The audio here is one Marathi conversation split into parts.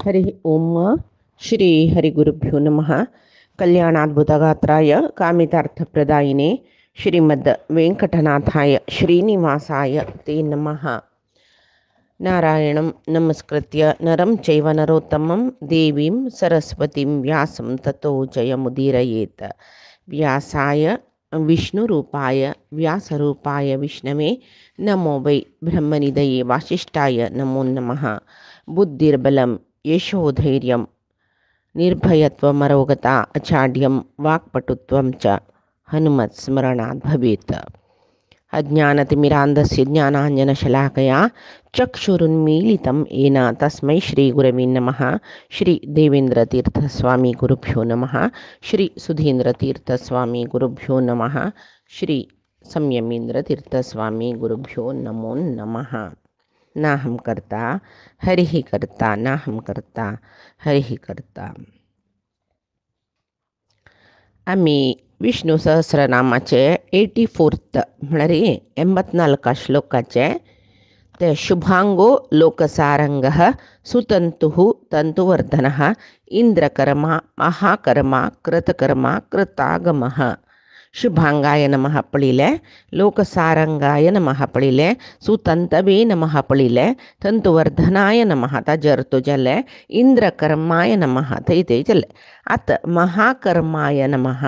हरि ओम श्री हरिगुरुभ्यो नमः। कल्याणाद्भुतगात्राय कामितार्थप्रदायिने श्रीमद् वेंकटनाथाय श्रीनिवासाय ते नमः। नारायणं नमस्कृत्य नरं चैव नरोत्तमं देवीं सरस्वतीं व्यासं ततो जयमुदीरयेत्। व्यासाय विष्णुरूपाय व्यासरूपाय विष्णवे नमो वै ब्रह्मनिधये वासिष्ठाय नमो नमः। बुद्धिर्बलं यशोधैर्यं निर्भयत्वमरोगता अचाड्यं वाक्पटुत्वं च हनुमत्स्मरणात् भवेत्। अज्ञानतिमिरान्धस्य ज्ञानाञ्जनशलाकया चक्षुरुन्मीलितं येन तस्मै श्रीगुरवे नमः। श्रीदेवेन्द्रतीर्थस्वामी गुरुभ्यो नमः। श्रीसुधीन्द्रतीर्थस्वामी गुरुभ्यो नमः। श्री संयमीन्द्रतीर्थस्वामी गुरुभ्यो नमो नमः। नाहं कर्ता हरिः कर्ता नाहं कर्ता हरिः कर्ता. आम्ही विष्णू सहस्रनामाचे 84th म्हणजे 84 श्लोकाचे ते शुभांगो लोकसारंगः सुतंतुः तंतुवर्धनः इंद्रकर्मा महाकर्मा कृतकर्मा कृतागमः. शुभांगाय नमः पळिले, लोकसारंगाय नमः पळिले, सुतंतवे नमः पळिले, तंतुवर्धनाय नमः तजर्तु जले, इंद्रकर्माय नमः तैते जले. आत महाकर्माय नमः.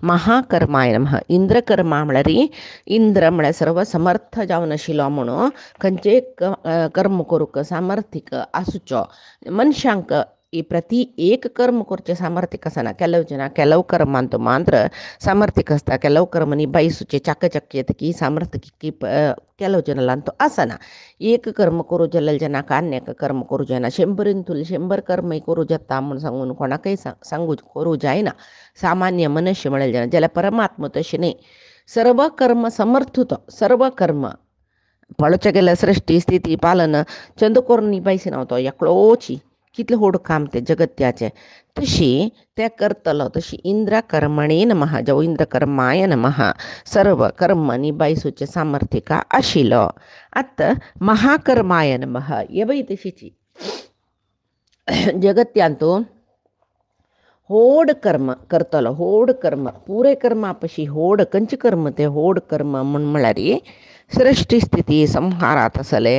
महाकर्माय नमः. इंद्रकर्मा म्हणरी इंद्र म्हळ्यार सर्व समर्थ जावन आशिल्लो म्हणून खंयचेय कर्म करूंक सामर्थीक आसुचो. मनशांक ಈ ಪ್ರತಿ ಏಕ ಕರ್ಮ ಕೊರ್ಚೆ ಸಾಮರ್ಥ್ಯಕ ಆಸನ. ಕೆಲವು ಜನ ಕೆಲವು ಕರ್ಮ ಅಂತೂ ಮಾತ್ರ ಸಾಮರ್ಥ್ಯಕ असता, ಕೆಲವು ಕರ್ಮ ನಿಭಾಯಿಸುचे चाकचक्यतकी सामर्थ्यकी ಕೆಲವು ಜನಲ ಅಂತೂ आसना. एक कर्म करू जल्ल जनाक अन्य कर्म करू जायना. 100 कर्म करू जाता म्हणून सांगून कोणाकय सांगू करू जायना. सामान्य मनुष्य म्हणेल जन ज्याला परमात्मा तसे नाही. सर्व कर्म समर्थुत सर्व कर्म पळोच्या गेल्या सृष्टी स्थिती पालन चंदकोर निभायसी नव्हतो एकलोची कितले होड काम ते जगत्याचे तशी त्या करतलो. तशी इंद्र कर्मणे नमः. जो इंद्र कर्माय नमः. सर्व कर्म निभायसूचे सामर्थ्यका आशिलो. आता महाकर्माय नमः. येवई तशीची जगत्यांतू होड कर्म करतलो. होड कर्म पुरे कर्मापशी होड कंच कर्म ते होड कर्म म्हळ्यार सृष्टी स्थिती संहारात असले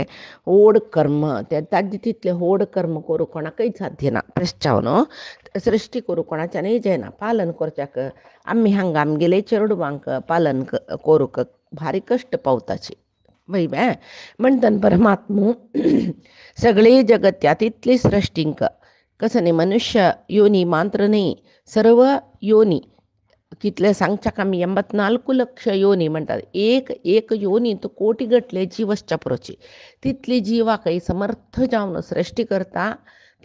होड कर्म ते ताजे तितले होड कर्म करू कोणाकय साध्य ना. तशें सृष्टी करू कोणाच्यानय जायना. पालन करच्याक आम्ही हांगा आमगेले चेडवांक पालन करूक भारी कश्ट पावताची वय बे म्हणटन परमात्मू सगळे जगत्यात इतली सृष्टींक कसं नाही. मनुष्य योनी मात्र नाही, सर्व योनी कितले सांगच्या आम्ही 84 लक्ष योनी म्हणतात. एक योनी तो कोटी गटले जीवसच्या पुरोची तितली जीवा काही समर्थ जावन सृष्टी करता.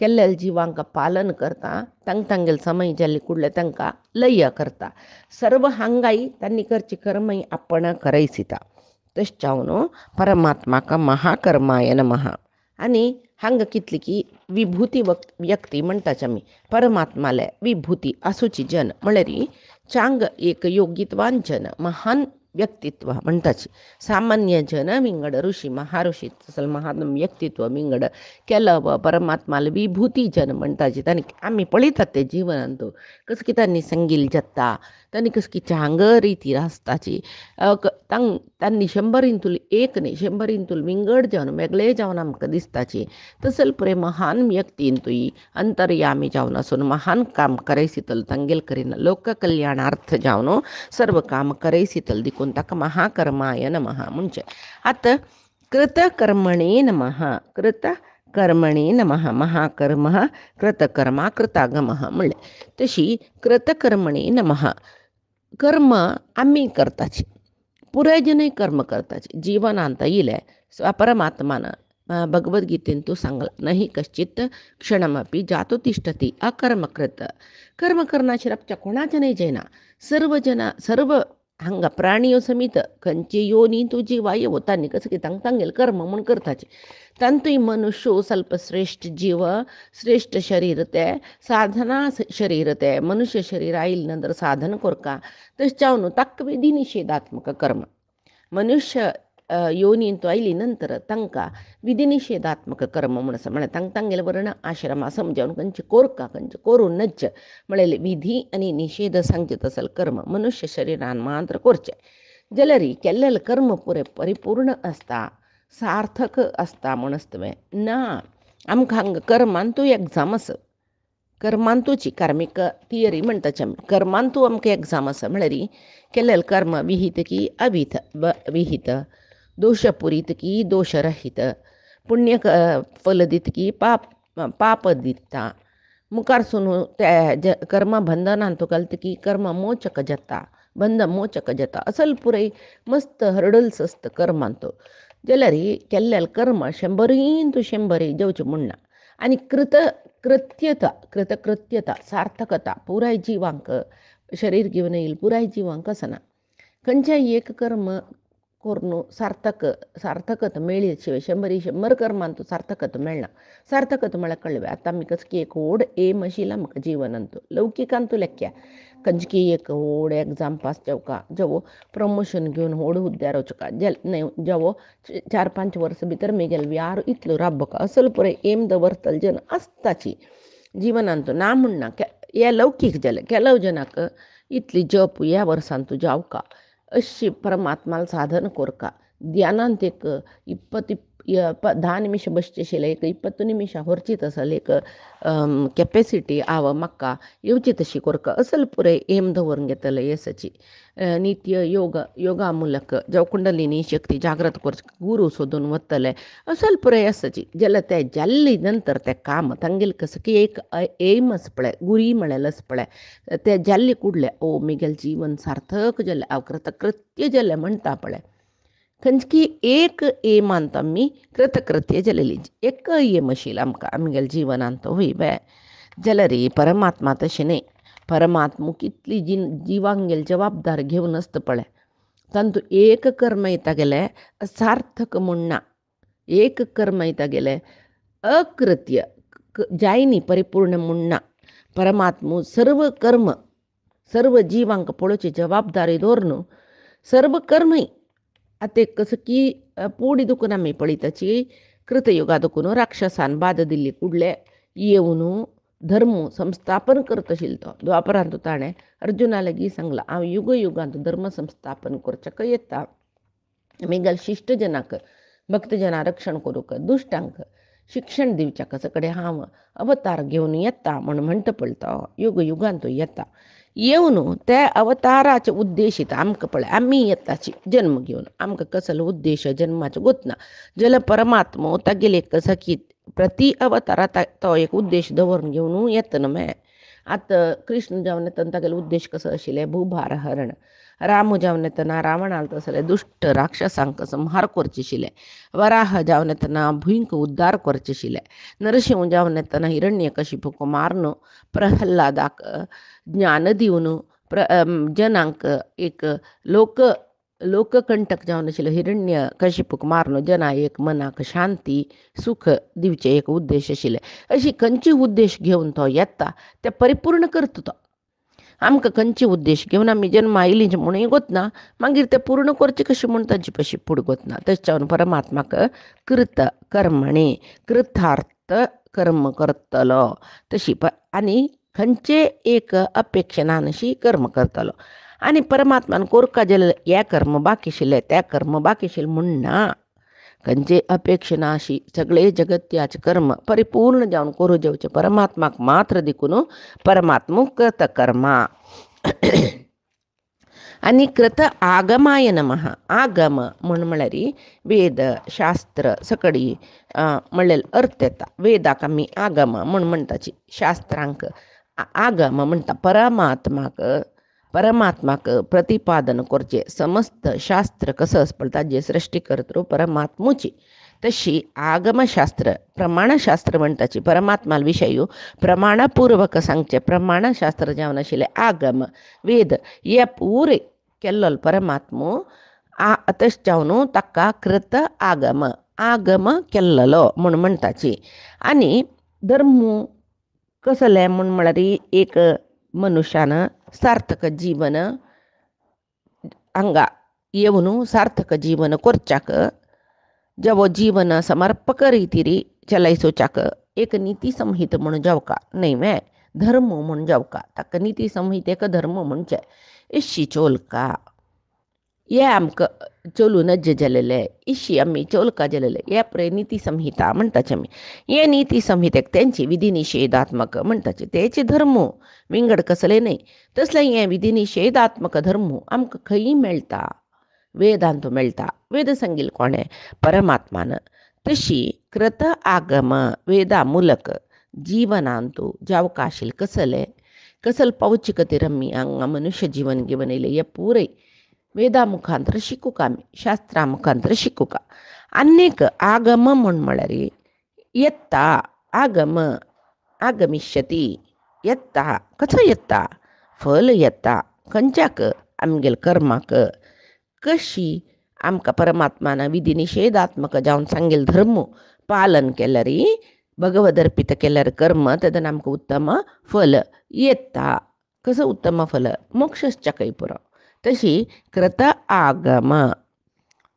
केल्लेल जीवांक पालन करता. तांगेल समय जाल्ली कुडले तांकां लय करता. सर्व हांगाई त्यांनी करची कर्मय आपण करयसिता. तशें जावन परमात्माका महाकर्माय नमः. आणि हांगा कितली की विभूती व्यक्ती म्हणटाच आमी परमात्माले विभूती आसूची जन म्हळ्यार चांग एक योगित्वान जन महान व्यक्तित्व म्हणटाची. सामान्य जन विंगड ऋषी महाऋषी तसल महान व्यक्तित्व विंगड केलं परमात्माला विभूती जन म्हणटाची. तांणी आमी पळयतात ते जिवनांतू कसं की तांणी संगील जत्ता तांणी कसं की चांग रिती आसताची. तांणी 100 एक न्ही 100 विंगड जावन वेगळे जावन आमकां दिसताची. तसल पुरे महान व्यक्तींतूय अंतर्यामी जावन आसून महान काम करयसितल तांगेल करीन लोक कल्याणार्थ जावन सर्व काम करयसितल देखून ताका महाकर्माय नमः म्हणजे. आता कृतकर्मणे नमः. कृतकर्मणे नमः. महाकर्म कृतकर्मा कृतागमः म्हणले तशी कृतकर्मणे नमः. कर्म आम्ही करताची पुरे जनय कर्म करताची. जीवनांत इले परमात्मानं भगवद्गीतेन तू सांगला नाही कश्चित क्षणमपि जातो तिष्ठती अकर्मकृत. कर्म करण्याची रपच्या कोणाच्या नाही जायना. सर्व जन सर्व हांगा प्राणियो समीत खंयचे योनी तू जीवा येवो तांणी कसं की तांगेल कर्म म्हूण करताचे. तांतूय मनुष्य ಸ್ವಲ್ಪ श्रेष्ठ जीव श्रेष्ठ शरीर ते साधना शरीर ते मनुष्य शरीर आईल नंतर साधन कोरका तशें जावन ताका विधी निषेधात्मक कर्म मनुष्य योनींतू आयली नंतर तांकां विधिनिषेधात्मक कर्म म्हणून आसा. म्हळ्यार तांगेले वर्ण आश्रमा समजावन खंयचे कोरका खंयचे करूं नजचे म्हळ्यार विधी आनी निषेध सांगचे तसल कर्म मनुष्य शरिरान मात्र करचे. जाल्यार केल्लेलें कर्म पुरे परिपूर्ण आसता, सार्थक आसता म्हणून तुवें ना. आमकां हांगा कर्मांतू एग्जाम आसा. कर्मांतूची कार्मीक थियरी म्हणटाची आमी. कर्मांतू आमकां एग्जाम आसा म्हळ्यार केल्लेलें कर्म विहित की अविहित विहित, दोशपुरीत की दोशरहित, पुण्य फल दित की पाप दिता, मुखारसून त्या कर्म बंधनांतू घालत की कर्म मोचक जाता, बंध मोचक जाता. असल पुरय मस्त हर्डल्स आसता कर्मांतू. जाल्यार केल्लेलें कर्म 100 100 जावचें म्हणना. आनी कृतकृत्यता सार्थकता पुराय जिवांक शरीर घेवन येईल पुराय जिवांक आसना. खंयचेय एक कर्म करून सार्थकता मेळ्ळी शिवाय 100 कर्मांतू सार्थकता मेळना. सार्थकता म्हळ्यार कळ्ळें आतां आमी कसकी एक व्हड एम आशिल्लो आमकां जिवनांतू लौकिकांतू लेख्या खंयची एक व्हड एग्जाम पास जावो प्रमोशन घेवन व्हड हुद्द्यार वचका जावो 4-5 वर्सां भितर म्हगेलो व्यार इतलो राबका असल पुरे एम दवरतले जन आसताची जिवनांतू ना म्हणना. हे लौकीक जालें. केलो जनाक इतली जप ह्या वर्सांतू जावका अशी परमात्माला साधन कोरका. ध्यानांत एक 10 निमिष बसचें आशिल्लें एक 20 निमिषां व्हरची तसल एक कॅपेसिटी आव म्हाका येवची तशी कोरका असल पुरे एम दवरून घेतले येसाची. नित्य योगा मूलक जावं कुंडलिनी शक्ती जागृत करचे गुरू सोदून वतले असल पुरे आसाची. जाल्यार ते जाल्ली नंतर ते काम तांगेलें कसं की एक एम आसा पळय गुरी म्हळ्यार आसा पळय ते जाल्ले कुडले ओ म्हगेलें जीवन सार्थक जालें हांव कृतकृत्य जालें म्हणटा पळय. खंयची एक एमांत आमी कृतकृत्य जालेली. एक एम आशिल्लो आमकां आमगेल्या जिवनांत वय बाय. जाल्यार परमात्मा तशें न्ही. परमात्मा कितली जिवांगेली जबाबदार घेवन आसता पळय. तांतू एक कर्म येता गेले सार्थक म्हणना. एक कर्म येता गेले अकृत्य जायनी परिपूर्ण म्हणना. परमात्मा सर्व कर्म सर्व जिवांक पळोवची जबाबदारी दवरून सर्व कर्मय आतां कसं की पोडी दुखून आमी पळयताची कृतयुगा दुखून राक्षसान बाद दिल्ली कुडले येवन धर्म संस्थापन करता आशिल्लो तो. द्वापरांत ताणें अर्जुना लागीं सांगलां हांव युगांत धर्म संस्थापन करचें येता. म्हगेल्या शिश्ट जनाक भक्तजनां रक्षण करूंक दुश्टांक शिक्षण दिवच्या कशें कडेन हांव अवतार घेवन येता म्हूण म्हणटा पळय तो युगांत येता. येवन त्या अवताराचे उद्देशीत आमकां पळय आमी येताची जन्म घेवन आमकां कसलो उद्देश जन्माचो गोतना. जाल्यार परमात्मा तागेले कसं की प्रति अवतारात तो एक उद्देश दवरून घेवन येता न्हू मे. आतां कृष्ण जावन येतना तागेलो उद्देश कसो आशिल्लें भूभार हरण. राम जावन येतना रावणाल तसले दुश्ट राक्षसांक संहार करचें आशिल्लें. वराह जावन येतना भुंयक उद्धार करचें आशिल्लें. नरसिंह जावन येतना हिरण्यकशिपूक मारून प्रहल्लादाक ज्ञान दिवन जनांक एक लोककंटक जावन आशिल्लो हिरण्यकशिपूक मारून जना एक मनाक शांती सुख दिवचें एक उद्देश आशिल्लें. अशी खंयची उद्देश घेवन तो येता ते परिपूर्ण करता तो. आमकां खंयचे उद्देश घेवन आमी जन्म आयलीं म्हणून गोतना मागीर ते पूर्ण करचे कशें म्हूण ताजे पशी फुडें गोतना. तशें परमात्माक कृत कर्मणी कृतार्थ कर्म करतलो तशी आनी खंयचे एक अपेक्षा ना अशी कर्म करतलो. आनी परमात्मान कोरका जाल्यार हे कर्म बाकी आशिल्ले ते कर्म बाकी आशिल्ले म्हणना. खंयचे अपेक्षा ना अशी सगळे जगत्याचे कर्म परिपूर्ण जावन करूं जेवचे परमात्माक मात्र देखून परमात्मा कृत कर्मा. आनी कृत आगमाय नमः. आगम म्हळ्यार वेद शास्त्र सकडी म्हणल्यार अर्थ येता. वेदाक आमी आगम म्हणटाची शास्त्रांक आगम म्हणटा. परमात्माक प्रतिपादन करचे समस्त शास्त्र कसं आसता ताजे सृश्टी करतलो परमात्मुची. तशी आगमशास्त्र प्रमाणशास्त्र म्हणटाची परमात्मा विशयी प्रमाणपूर्वक सांगचे प्रमाणशास्त्र जावन आशिल्ले आगम वेद हे पुरे केल्लो परमात्मा तशें जावन ताका कृत आगम केल्लो म्हूण म्हणटाची. आनी धर्म कसलें म्हळ्यार एक मनुश्यान सार्थक जीवन हांगा येवनु सार्थक जीवन कोर्चाक जवो जीवन समर्पक रीतीरी चलायसोचाक एक नीती संहित म्हणून जावका नाही मैं धर्म म्हणून जावका ताका नीती संहित एक धर्म म्हणचे इशी चोलका ये आमक चोलू नज्ज जलेले इशी आम्ही चोलका जलेले ये प्रे नीती संहिता म्हणताचे आम्ही ये नीती संहितेक त्यांची विधिनिषेधात्मक म्हणताचे त्याचे धर्म विंगड कसले नाही तसले हे विधिनिषेधात्मक धर्म आमक खंय मेळटा वेदांत मेळटा वेद सांगील कोणे परमात्मान तशी कृत आगम वेदा मूलक जीवनांतू जावकाशील कसले कसल पौचिकते रम्मी अंग मनुष्य जीवन गिवनेले ये पूरे वेदा मुखांतर शिकूका आम्ही शास्त्रा मुखांतर शिकूका अनेक आगम म्हण म्हळ्यार येत्ता आगम आगमिष्यती येत्ता कसं येत्ता फल येत्ता खंच्याक आमगेल कर्माक कशी आमकां परमात्मान विधी निषेधात्मक जावन सांगेल धर्म पालन केल्यार भगवद अर्पित केल्यार कर्म तदन आमकां उत्तम फल येता कसं उत्तम फल मोक्षश्चकय पुरो तशी कृत आगम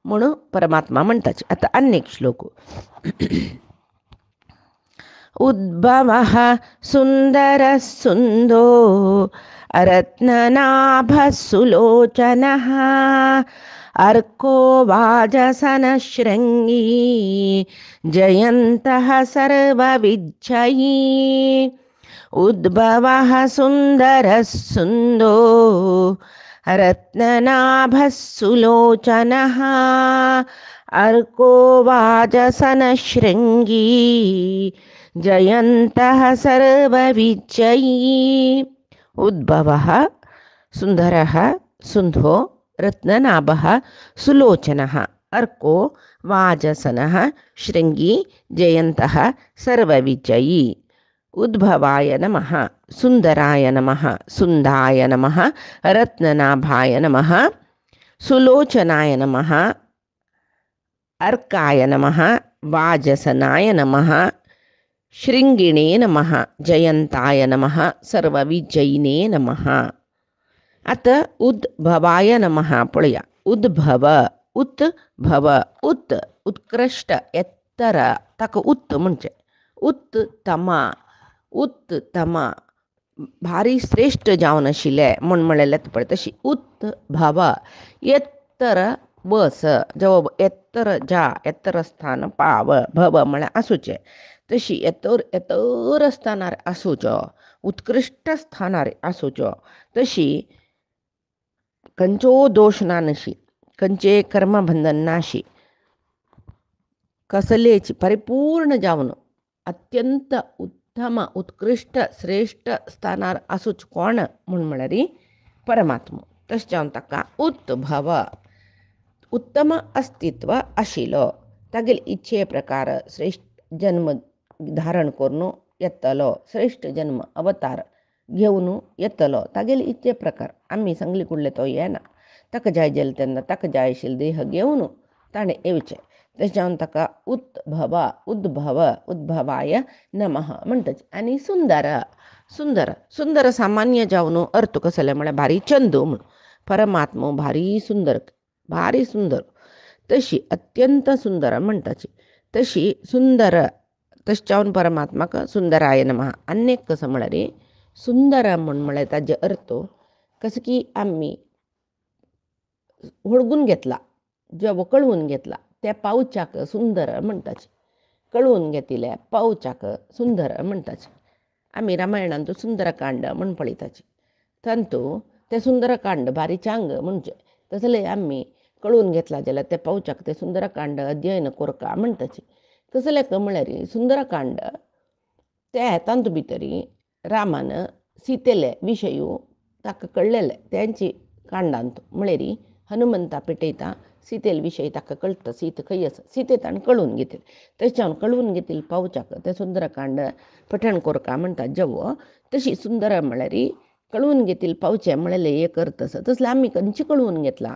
म्हणून परमात्मा म्हणटाचे आता अनेक श्लोक उद्भवः सुंदरः सुन्दो रत्ननाभः सुलोचनः अर्को वाजसनः शृङ्गी जयन्तः सर्वविजयी उद्भवः सुन्दरः सुन्दो रत्ननाभः सुलोचनः अर्को वाजसनः शृङ्गी जयन्तः सर्वविजयी उद्भवः सुन्दरः सुन्धो रत्ननाभः सुलोचनः अर्को वाजसनः शृङ्गी जयन्तः सर्वविजयी उद्भवाय नमः सुन्दराय नमः सुन्दाय नमः रत्ननाभाय नमः सुलोचनाय नमः अर्काय नमः वाजसनाय नमः शृंगिणे नमः जयंताय नमः सर्वविजयिने नमः आता उद्भवाय नमः पळया उद्भव उत्भव उत्कृष्ट एत्तर ताका उत् म्हणजे उत्तम उत्तम भारी श्रेष्ठ जावन आशिल्ले म्हण म्हळ्यार पळय तशी उत्भव एत्तर बस जव एत्तर जा एत्तर स्थान पाव भव म्हळ्यार आसूचे तशी येतर स्थानार आसूचो उत्कृष्ट स्थानार आसूचो तशी खंयचो दोष ना नशी खंयचे कर्मबंधन नाशी कसलेची परिपूर्ण जावन अत्यंत उत्तम उत्कृष्ट श्रेष्ठ स्थानार आसूच कोण म्हूण म्हळ्यार परमात्मा तशें जावन ताका उद्भव उत्तम अस्तित्व आशिल्लो तागेल इच्छे प्रकार श्रेष्ठ जन्म धारण करून येतलो श्रेष्ठ जन्म अवतार घेवन येतलो तागेले इच्छे प्रकार आम्ही सांगली कुडले तो येना ताका जाय जालें तेन्ना ताका जाय आशिल्लो देह घेवन ताणें येवचें तशें जावन ताका उद्भव उद्भव उद्भवाय नमः म्हणटाच आनी सुंदर सुंदर सुंदर सामान्य जावन अर्थ कसो म्हळ्यार भारी चंदू म्हण परमात्मा भारी सुंदर तशी अत्यंत सुंदर म्हणटाची तशी सुंदर तशें जावन परमात्माक सुंदराय नमः अनेक कसं म्हळ्यार सुंदर म्हळ्यार ताजे अर्थ कसं की आम्ही होडगून घेतला जेवो कळवून घेतला त्या पावचाक सुंदर म्हणटाचे कळवून घेतिल्ल्या पावचाक सुंदर म्हणटाचे आमी रामायणांत सुंदरकांड म्हण पळयताचे तांतू ते सुंदरकांड भारी चांग म्हणजे तसले आम्ही कळवून घेतला जाल्यार त्या पावचाक ते सुंदरकांड अध्ययन कोरका म्हणटाचे तसले म्हळ्यार सुंदरकांड त्या तांतू भितरी रामान सीतेले विशयी ताका कळलेले त्यांची कांडांत म्हळ्यार हनुमंता पेटयता सीतेल विशयी ताका कळटा सीत खंय आसा सीते ताणें कळून घेतली तशें जावन कळून घेतिल्ले पावचाक ते सुंदरकांड पठण कोरका म्हणटा जेवो तशी सुंदर म्हळ्यार कळून घेतिल्ले पावचे म्हळ्यार एक अर्थ आसा तसले आमी खंयचे कळून घेतला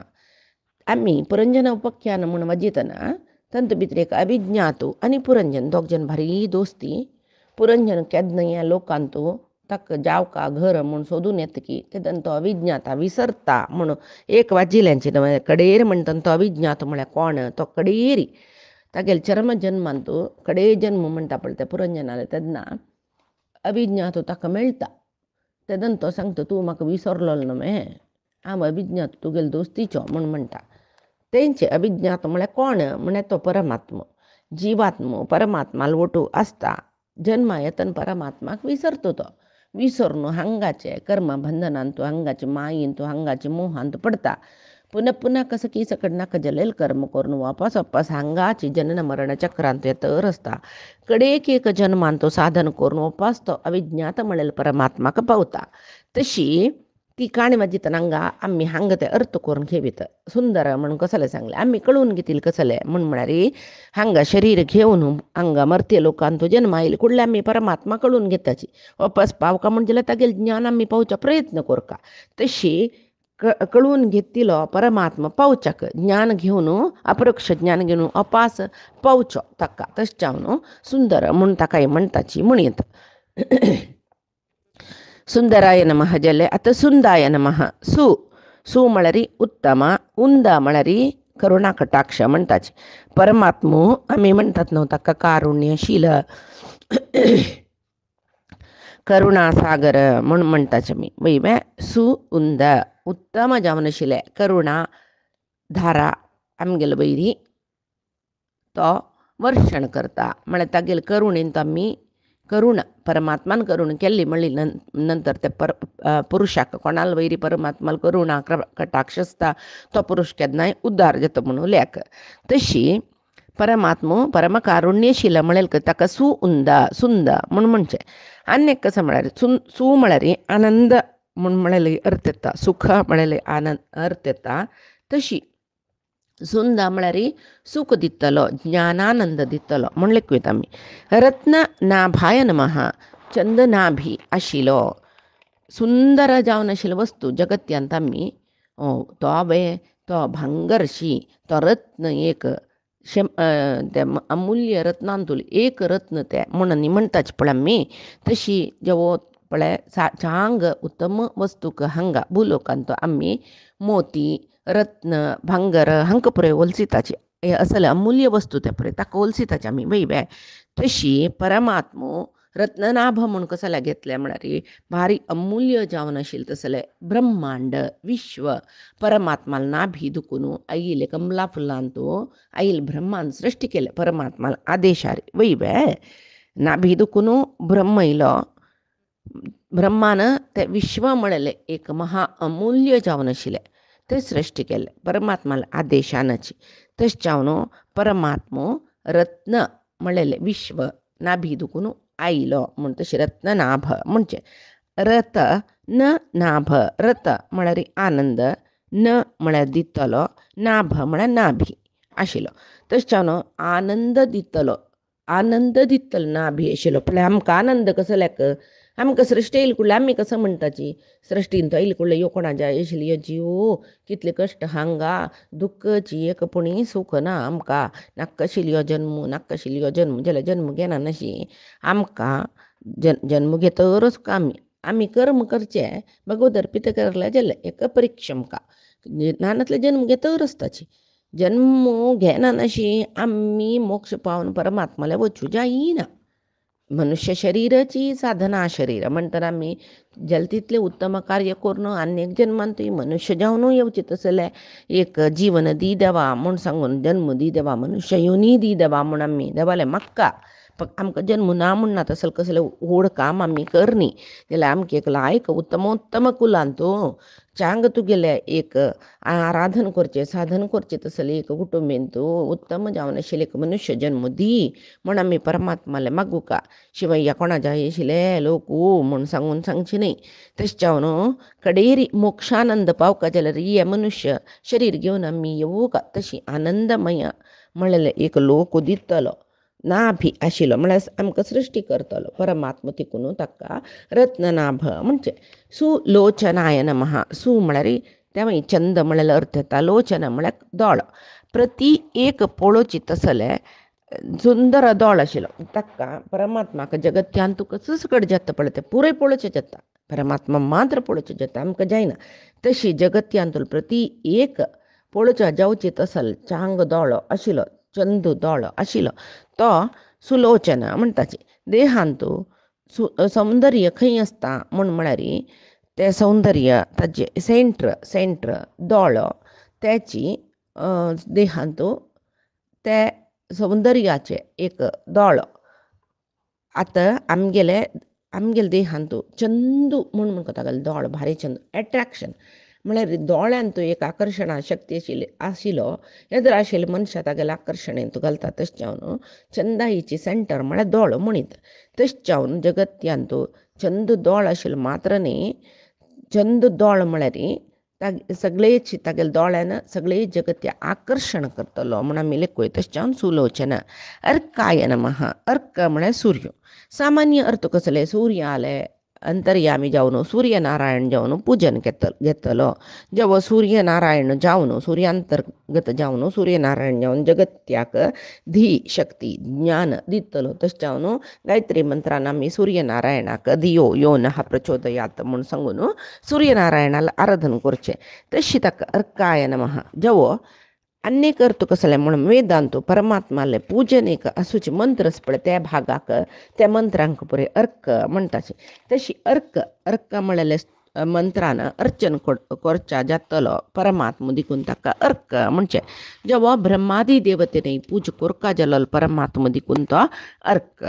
आमी पुरंजन उपाख्यान म्हूण वाजयतना तांतू भितर एक अभिज्ञातू आनी पुरंजन दोग जन भारी दोस्ती पुरंजन केन्ना ह्या लोकांतू ताका जावका घर म्हूण सोदून येता की तेदन तो अविज्ञाता विसरता म्हणून एक वाजिल्यांचे कडेर म्हणटा तो अविज्ञात म्हळ्यार कोण तो कडेरी तागेले चरम जन्मान तो कडे जन्म म्हणटा पळय ते पुरंजनाले तेन्ना अविज्ञात ताका मेळटा तेदन तो सांगता तूं म्हाका विसरलो न्हय हांव अभिज्ञात तुगेलो दोस्तीचो म्हूण म्हणटा तेंचे अभिज्ञात म्हळ्यार कोण म्हळ्यार तो परमात्मा जिवात्मो परमात्मा लोटू आसता जन्मा येतन परमात्माक विसरतो तो विसरून हांगाचे कर्म बंधनान तूं हांगाचे मायेन तूं हांगाचे मोहान तूं पडता पुन्हा पुन्हा कसं की सकड नाका जलेल कर्म करून वापस वापस हांगाची जनन मरण चक्रांत येतर असता कडेक एक जन्मान तो साधन करून वापस तो अविज्ञात म्हळेल परमात्माक पावता तशी ती काणी माझी हांगा आम्ही हांगा ते अर्थ करून घेवीत सुंदर म्हणून कसले सांगले आम्ही कळून घेतील कसले म्हण म्हळ्यार हांगा शरीर घेवन हांगा मर्त्य लोकांत तो जन्म आयले कुडले आम्ही परमात्मा कळून घेताची वापस पावका म्हणजे तागेल ज्ञान आम्ही पावचा प्रयत्न करका तशी कळून घेतिलो परमात्मा पावच्याक ज्ञान घेवन अपरोक्ष ज्ञान घेवन अपास पावचो ताका तशें सुंदर म्हूण ताका म्हणटाची म्हणीत सुंदराय नमः जले आता सुंदाय नमः सु म्हळ्यारी उत्तम उंद म्हळ्यारी करुणा कटाक्ष म्हणटाचे परमात्मो आम्ही म्हणटात न्हू ताका कारुण्यशील करुणा सागर म्हणून म्हणटाचे आमी वयवे उंद उत्तम जावन आशिल्ले करुणा धारा आमगेलो वैरी तो वर्षण करता म्हळ्यार तागेले करुणेन तो आमी करुण परमात्मान करुण केल्ली म्हणली नंतर ते पुरुषाक कोणाल वैरी परमात्माल करुणा कटाक्ष आसता तो पुरुष केन्नाय उद्धार जाता म्हणून लेख तशी परमात्मो परम कारुण्यशील म्हळेल ताका उंद सुंद म्हणून म्हणचे आनी एक कसं म्हळ्यार सु म्हळ्यार आनंद म्हूण म्हळेले अर्थ येता सुख म्हळेले आनंद अर्थ येता तशी सुंद म्हळ्यार सुख दितलो ज्ञानानंद दितलो म्हण लेखूत आमी रत्न नाभाय नमः चंद नाभी आशिलो सुंदर जावन आशिल्लो वस्तू जगत्यांत आमी तो हांवें तो भांगरशी तो रत्न एक ते अमूल्य रत्नांतूल एक रत्न ते म्हणून म्हणटाच पळय आमी तशी जेवो पळय चांग उत्तम वस्तूक हांगा भुलोकांत आमी मोती रत्न भांगर हांकां पुराय होलसिताची हे असले अमूल्य वस्तू ते पुराय ताका होलसिताचे आमी वयवे तशी परमात्मो रत्ननाभ म्हणून कसले घेतले म्हळ्यार भारी अमूल्य जावन आशिल्ले तसले ब्रह्मांड विश्व परमात्माल नाभी दुखून आयिल्ले कमला फुलांतू आयिल्ले ब्रह्मांड सृश्टी केले परमात्माल आदेशार वयवे नाभी दुखून ब्रह्म इलो ब्रह्मान ते विश्व म्हळेले एक महा अमूल्य जावन आशिल्ले ते सृश्टी केले परमात्माला आदेशानची तशें जावन परमात्मो रत्न म्हळेले विश्व नाभी दुखून आयलो म्हण तशें रत्ननाभ म्हणजे रत न नाभ रत म्हळ्यार आनंद न म्हळ्यार दितलो नाभ म्हळ्यार नाभी आशिल्लो तशें जावन आनंद दितलो नाभी आशिल्लो पळय आमकां आनंद कसो लेक आमकां सृश्टी येयली कुडले आमी कसो म्हणटाची सृश्टीन तो येयली कुडले यो कोणा जाय आशिल्ली यो जीव कितले कश्ट हांगा दुख्खची एकपुणी सूख ना आमकां नाका आशिल्लो जन्म जाल्यार जन्म घेना नशी आमकां जन्म घेतरच आमी कर्म करचे भगवत अर्पित करले जाल्यार एक परीक्षा आमकां ल्हानांतले जन्म घेतर आसताची जन्म घेना नशी आमी मोक्ष पावन परमात्माले वचूं जायना मनुष्य शरीराची साधना शरीर म्हणटा आमी जल तितले उत्तम कार्य करून अनेक जन्मांतूय मनुष्य जावन येवचे तसले एक जीवन दी देवा म्हूण सांगून जन्म दी देवा मनुष्य योनी दी देवा म्हूण आमी देवाले मागता आमकां जन्म ना म्हूण ना तसले कसले व्हड काम आमी करनी जाल्यार आमकां एक लायक उत्तमोत्तम कुलांतू चांग तुगेले एक आराधन करचें साधन करचें तसलें एक कुटुंबेन तूं उत्तम जावन आशिल्लें एक मनुष्य जन्म दी म्हूण आमी परमात्माले मागूं का शिवाय ह्या कोणा जाय आशिल्ले लोक म्हूण सांगून सांगचें न्ही तशें जावन कडेरी मोक्षानंद पावका जाल्यार हे मनुष्य शरीर घेवन आमी येवूं का तशी आनंदमय म्हळेलें एक लोक दितलो नाभी आशिल्लो म्हळ्यार आमकां सृश्टी करतलो परमात्मा तिकून ताका रत्ननाभ म्हणजे सुलोचनाय नमः म्हळ्यार त्या चंद म्हळ्यार अर्थ येता लोचन म्हळ्यार दोळ प्रती एक पळोवची तसले सुंदर दोळ आशिल्लो ताका परमात्माक जगत्यान तुका कसकड जेता पळय तें पुरे पळोवचें जेता. परमात्मा मात्र पळोवचें जेता आमकां जायना. तशी जगत्यान तुला प्रती एक पळोवचें जावचें तसल चांग दोळो आशिल्लो, चंदू दोळो आशिल्लो तो सुलोचन म्हणटाची. देहांत सौंदर्य खंय आसता म्हळ्यार तें सौंदर्य ताजे सेंट्र दोळो त्याची देहांत ते सौंदर्याचे एक दोळो. आतां आमगेले देहांत चंदू म्हणून तागेलो दोळो भारी चंदू एट्रॅक्शन म्हळ्यार दोळ्यांत एक आकर्शणा शक्ती आशिल्लो येदर आशिल्ले मनशां तागेलें आकर्शण तूं घालता तशें हांव चंदाईची सेंटर म्हळ्यार दोळो म्हणीत. तशें हांव जगत्यांत चंद दोळ आशिल्लो मात्र न्ही चंद दोळ म्हळ्यार सगळेच तागेले दोळ्यान सगळे जगत्या आकर्शण करतलो म्हण आमी लेखूय. तशें हांव सुलोचन. अर्काय नमः. अर्क म्हळ्यार सूर्य. सामान्य अर्थ कसले सूर्याले अंतर्यामी जावन सूर्यनारायण जावन पूजन घेतलो. जेव्हा सूर्यनारायण जावन सूर्यांतर्गत जावन सूर्यनारायण जावन जगत्याक धी शक्ती ज्ञान दितलो. तशें हांव गायत्री मंत्रान आमी सूर्यनारायणाक धियो यो नः प्रचोदयात म्हूण सांगून सूर्यनारायणाला आराधन करचें. तशी ताका अर्काय नमः. जेवो अनेक अर्थ कसले म्हणून वेदांत परमात्माले पूजन एक आसूचे मंत्र पळय त्या भागाक त्या मंत्रांक पुरे अर्क म्हणटाचे. तशी अर्क म्हळ्यार मंत्रान अर्चन करच्या जातलो परमात्मा देखून ताका अर्क म्हणचे. जेव्हा ब्रह्मादी देवतेने पूज करका जालो परमात्मा देखून तो अर्क.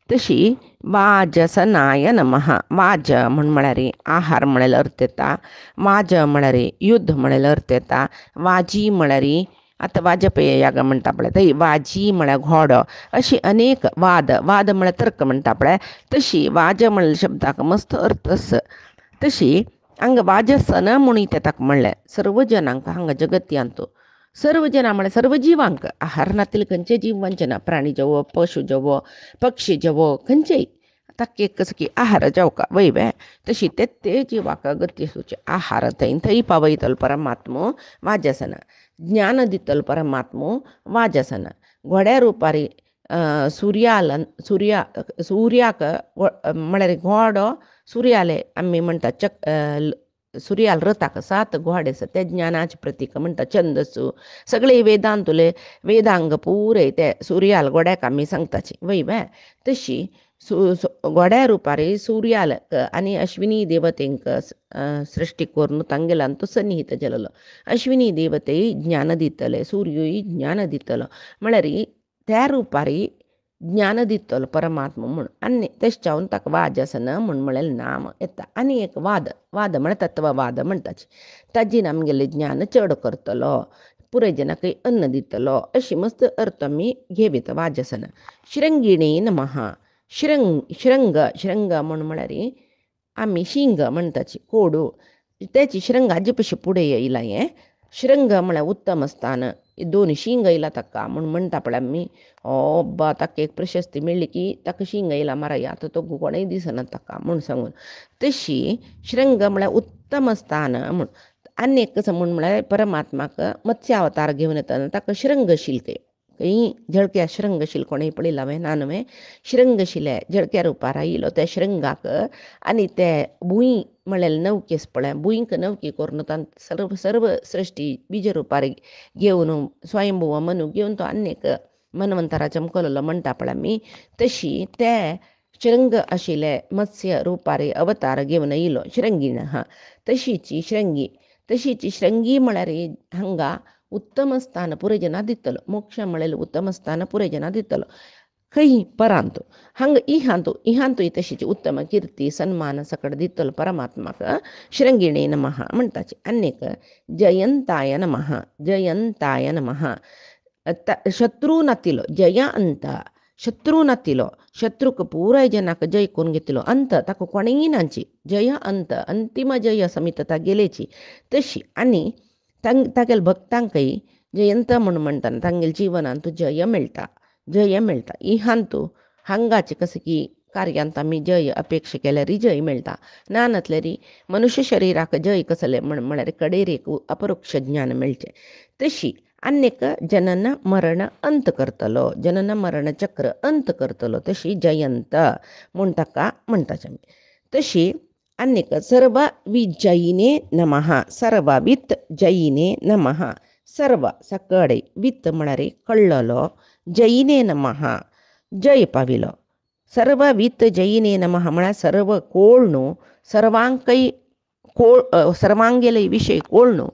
तशी वाजसनाय नमः. वाज म्हळ्यार आहार म्हळ्यार अर्थ येता. वाज म्हळ्यार युद्ध म्हळ्यार अर्थ येता. वाजी म्हळ्यार आतां वाजपेय याग म्हणटा पळय थंय वाजी म्हळ्यार घोडो. अशी अनेक वाद म्हळ्यार तर्क म्हणटा पळय तशी वाज म्हळ्यार शब्दाक मस्त अर्थ आसा. तशी हांगा वाजसन म्हणून ताका म्हणलें सर्व जनांक हांगा जगत्यांत सर्व जना म्हळ्यार सर्व जिवांक आहार नातील खंयचे जीव वंचना प्राणी जावो पशु जावो पक्षी जावो खंयचेय ताका एक कसं की आहार जावका वयवे. तशी ते जिवाक गती सुचे आहार थंय पावयतलो परमात्मो वाजसन. ज्ञान दितलो परमात्मो वाजसन. घोड्या रुपारी सुर्याक म्हळ्यार घोडो सुर्याले आमी म्हणटा सुर्याल रथाक 7 घोडे आसा ते ज्ञानाचे प्रतीक म्हणटा. छंदसू सगळे वेदांग पुरे ते सुर्याल घोड्याक आमी सांगताची वयवे. तशी घोड्या रुपारी सुर्याल आनी अश्विनी देवतेंक सृश्टी करून तांगेल्यान तो सन्निहित जालेलो. अश्विनी देवते ज्ञान दितले सूर्यूय ज्ञान दितलो म्हळ्यार त्या रुपारी ज्ञान दितलो परमात्मा म्हूण. आनी तेश चावन ताका वाजसन म्हळ्यार नाम येता. आनी एक वाद म्हळ्यार तत्ववाद म्हणटाचे. ताजेन आमगेलें ज्ञान चड करतलो पुरे जनाक अन्न दितलो. अशी मस्त अर्थ आमी घेवीत वाजसन. श्रृंगिणी नमः. श्रंग म्हळ्यार आमी शिंग म्हणटाची कोडू त्याची श्रंगाचे पशी पुढे येयला. हें श्रंग म्हळ्यार उत्तम स्थान. 2 शिंग येयला ताका म्हूण म्हणटा पळय आमी बा ताका एक प्रशस्ती मेळ्ळी की ताका शिंग येयला माराय आतां तो कोणय दिसना ताका म्हूण सांगून. तशी श्रंग म्हळ्यार उत्तम स्थान म्हूण. आनी एक कसं म्हळ्यार परमात्माक मत्स्यावतार घेवन येतना ताका श्रंगशील खंय जळक्या श्रंगशील कोणेय पळयला हांवें ना न्हय. श्रंगशिले जळक्या रुपार आयिल्लो त्या श्रंगाक आनी ते भुंय म्हळ्यार नौकेस पळय भुंयक नौके करून सर्व सृश्टी बीज रुपार घेवन स्वयंभुव मनू घेवन तो आनीक मनवंतरा चमकलो म्हणटा पळय आमी. तशी ते श्रंग आशिल्ले मत्स्य रुपारी अवतार घेवन येयलो श्रंगीण. तशीची श्रंगी म्हळ्यार हांगा उत्तम स्थान पुरे जना दितलो. मोक्ष म्हळ्यार उत्तम स्थान पुरे जना दितलो खंय परांत. हांगा इहांतूय तशीची उत्तम कीर्ती सन्मान सकट दितलो परमात्माक श्रंगिणी नमः म्हणटाची. आनीक जयंताय नमः. जयंताय नमः. शत्रू नातिलो जय अंत. शत्रू नातिलो शत्रूक पुराय जनाक जय करून घेतलो. अंत ताका कोणेय नाची जय अंत अंतिम जय समित गेलेची. तशी आनी तागेल भक्तांकय जयंत म्हणटाना तांगेल जिवनांत जय मेळटा. इहांतू हांगाचे कशें की कार्यांत आमी जय अपेक्षा केल्यार जय मेळटा. ना नातल्यार मनुष्य शरिराक जय कसले म्हळ्यार कडेर एक अपरोक्ष ज्ञान मेळचें. तशी अन्यक जनन मरण अंत करतलो, जनन मरण चक्र अंत करतलो. तशी जयंत म्हणताका म्हणताच आमी. तशी अन्यक सर्व विजयिने नमः, सर्वावित जयिने नमः. सर्व सकळे वित्त म्हळ्यार कळ्ळलो, जयिने नमः जय पाविलो. सर्व वित्त जयिने नमः म्हळ्यार सर्व कोळणू सर्वांकೈ सर्वांगेले विषय कोळणू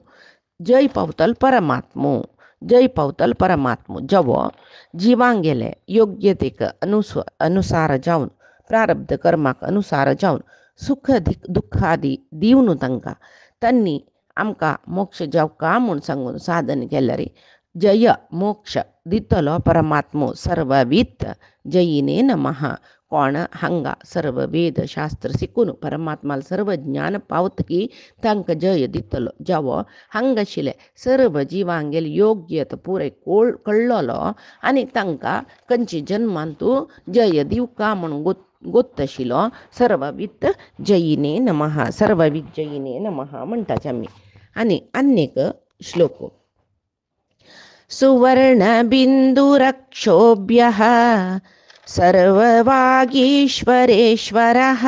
जय पावतल परमात्मो, जय पावतल परमात्मो. जवो जिवांगेले योग्यतेक अनुसार जावन प्रारब्ध कर्माक अनुसार जावन सुख दुःखादी दिवनू तांकां त्यांनी आमकां मोक्ष जावका म्हूण सांगून साधन केलें रे. जय मोक्ष दितलो परमात्मो सर्ववित जयिने नमः. कोण हांगा सर्व वेद शास्त्र शिकून परमात्माला सर्व ज्ञान पावतकी तांकां जय दितलो. जावो हांगाशिले सर्व जिवांगेल योग्यत पुरे कळ्ळलो आनी तांकां खंयची जन्मांतू जय दिवका म्हूण गोत्तशिलो. सर्ववित जयिने नमः, सर्ववित जयिने नमः म्हणटाच आमी. आनी अन्यक श्लोक. सुवर्ण बिंदुरक्षोभ्यः सर्ववागीश्वरेश्वरः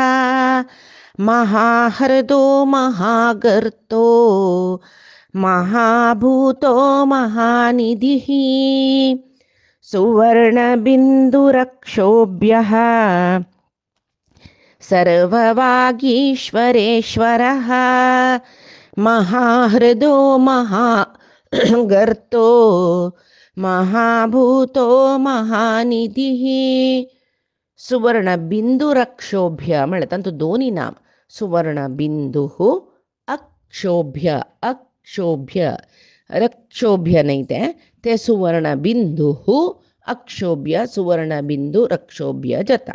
महाहृदो महागर्तो महाभूतो महानिधिः. सुवर्णबिन्दुरक्षोभ्यः सर्ववागीश्वरेश्वरः महाहृदो महागर्तो महाभूतो महानिधिः. सुवर्ण बिंदुरक्षोभ्य म्हळ्यार तांचो दोनी नाम. सुवर्ण बिंदु अक्षोभ्य, अक्षोभ्य रक्षोभ्य न्हय ते सुवर्ण बिंदु अक्षोभ्य, सुवर्ण बिंदु रक्षोभ्य जाता.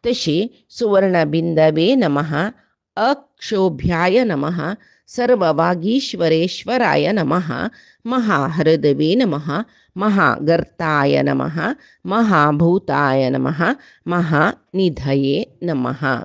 तशी सुवर्ण बिंदवे नमः, अक्षोभ्याय नमः, सर्ववागीश्वरेश्वराय नमः, महाहृदवे नमः, महागर्ताय नमः, महाभूताय नमः, महानिधये नमः.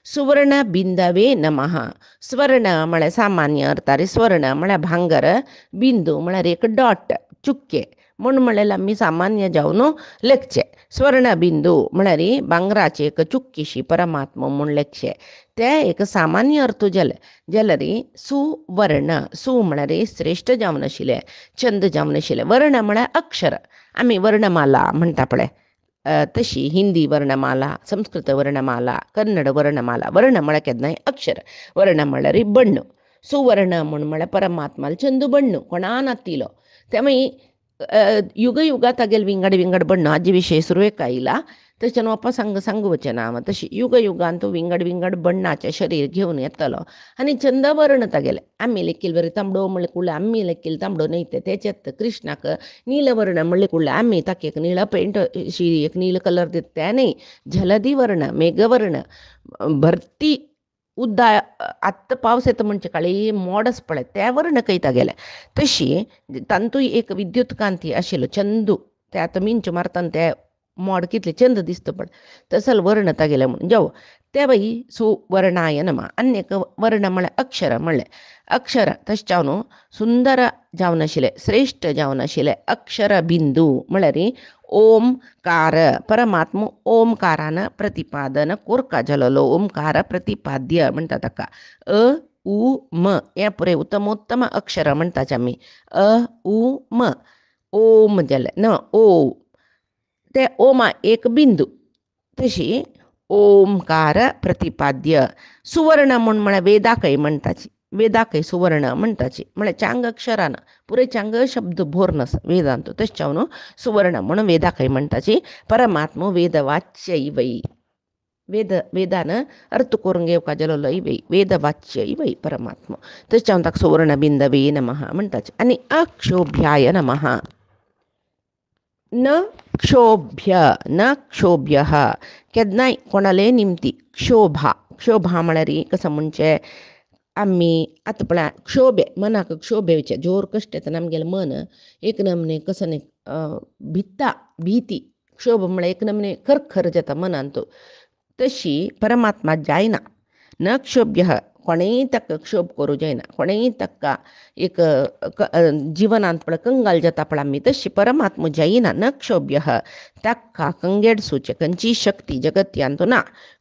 सुवर्ण बिंदवे नमः. स्वर्ण म्हळ्यार सामान्य अर्थार स्वर्ण म्हळ्यार भांगर, बिंदू म्हळ्यार एक डॉट चुक्के म्हळ्यार आमी सामान्य जावन लेखचे. स्वर्ण बिंदू म्हळ्यार भांगराची एक चुक्कीशी परमात्मा म्हूण लेखचे. ते एक सामान्य अर्थ जाल्यार सुवर्ण, सु म्हळ्यार श्रेष्ठ जावन आशिल्ले, छंद जावन आशिल्ले. वर्ण म्हळ्यार अक्षर, आमी वर्णमाला म्हणटा पळय तशी हिंदी वर्णमाला, संस्कृत वर्णमाला, कन्नड वर्णमाला. वर्ण म्हळ्यार केन्नाय अक्षर, वर्ण म्हळ्यार बण्ण. सुवर्ण म्हळ्यार परमात्माल चंदू बण्ण कोणा नातिलो. त्यामुळे युग युगा तागेल विंगड विंगड बण्ण हाजे विशय सुरवेक आयला. तशें वापस सांगूचे ना. तशी युग युगान तो विंगड विंगड बण्णाचे शरीर घेवन येतलो आनी छंद वर्ण तागेले. आमी लेखील बरें तांबडो म्हणले कुळ्ळे आमी लेखील तांबडो न्हय तेच्यात कृष्णाक नीलवर्ण म्हणले कुळ्ळे आमी ताका एक नीळ पेंट शी एक नील कलर दिता ते न्हय. जलदी वर्ण, मेघवर्ण, भरती उद्दा आत्ता पावस येता म्हणजे काळी मोडस पळय ते वर्ण खंय तागेले. तशी तांतूय एक विद्युत कांती आशिल्लो चंदू, ते आतां मिंच मारतना ते मोड कितले चंद दिसता पळय तसल वर्ण तागेले म्हणून जावं. ते बाई सुवर्णाय नमः. अन्यक वर्ण म्हळ्यार अक्षर म्हणलें. अक्षर तशें जावन सुंदर जावन आशिल्ले, श्रेष्ठ जावन आशिल्ले. अक्षर बिंदू म्हळ्यार ओमकार, परमात्मा ओमकारान प्रतिपादन कोरका जालोलो. ओमकार प्रतिपाद्य म्हणटा ताका. अ उ म हें पुरे उत्तमोत्तम अक्षर म्हणटाच आमी. अ उ म ओम जालें न ओ, ते ओमा एक बिंदू. तशी ओमकार प्रतिपाद्य. सुवर्ण म्हळ्यार वेदाकय म्हणटाची, वेदाकय सुवर्ण म्हणटाची म्हळ्यार चांग अक्षरान पुरे चांग शब्द भोरनस वेदांत. तशें जावन सुवर्ण म्हणून वेदाकय म्हणटाची. परमात्मा वेदवाच्य इवै, वेदान अर्थ करून घेवका जालोलो इवै, वेदवाच्य इवै परमात्मा. तशें जावन ताका सुवर्ण बिंदवे नमः म्हणटाची. आनी अक्षोभ्याय नमः. न क्षोभ्य, न क्षोभ्यः केन्नाय कोणाले निमती क्षोभा. क्षोभा म्हळ्यार कसं म्हणजे आमी आतां पळय क्षोभे, मनाक क्षोभेचे जोर कश्ट येता आमगेलें मन एक नमने कसं भित्ता, भीती. क्षोभ म्हळ्यार एक नमने खरखर जाता मनांत. तशी परमात्मा जायना. न क्षोभ्य कोणेही तक्क क्षोभ करू जायना कोणेही तक्का एक जीवनांत पळ कंगाल जाता पळा आमी तशी परमात्मा जायना न क्षोभ्य तक्का कंगेड सूचकंची शक्ती जगत्यांतू ना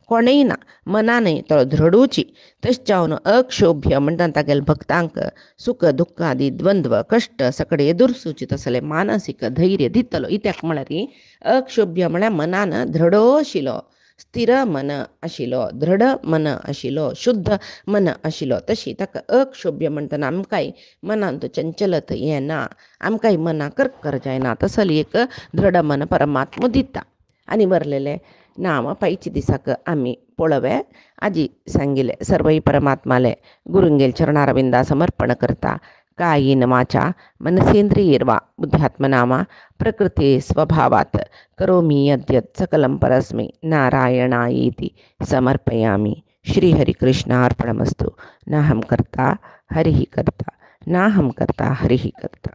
कोणेय ना मनाने तो दृढूची तश जावन अक्षोभ्य म्हणटा तागेल भक्तांक सुख दुःख आदी द्वंद्व कष्ट सगळे एदुरसूचित असले मानसिक धैर्य दितलो इत्याक म्हळ्यार अक्षोभ्य म्हळ्यार मनान दृढ आशिलो स्थिर मन आशिलो दृढ मन आशिलो शुद्ध मन आशिलो तशी ताका अक्षोभ्य म्हणटना आमकांय मनांत चंचलत येना आमकांय मना कर्कर जायना तसली एक दृढ मन परमात्मा दिता आनी बरलेले नाम पायची दिसाक आमी पळोवया आजी सांगिले सर्वई परमात्माले गुरुंगेल चरणारविंदा समर्पण करता कायेन वाचा मनसेंद्रियैर्वा बुद्ध्यात्मनामा प्रकृते स्वभावात् करोमि यद्यत् सकलं परस्मै नारायणायेति समर्पयामि श्रीहरिकृष्णार्पणमस्तु नाहं कर्ता हरिः कर्ता नाहं कर्ता हरिः कर्ता।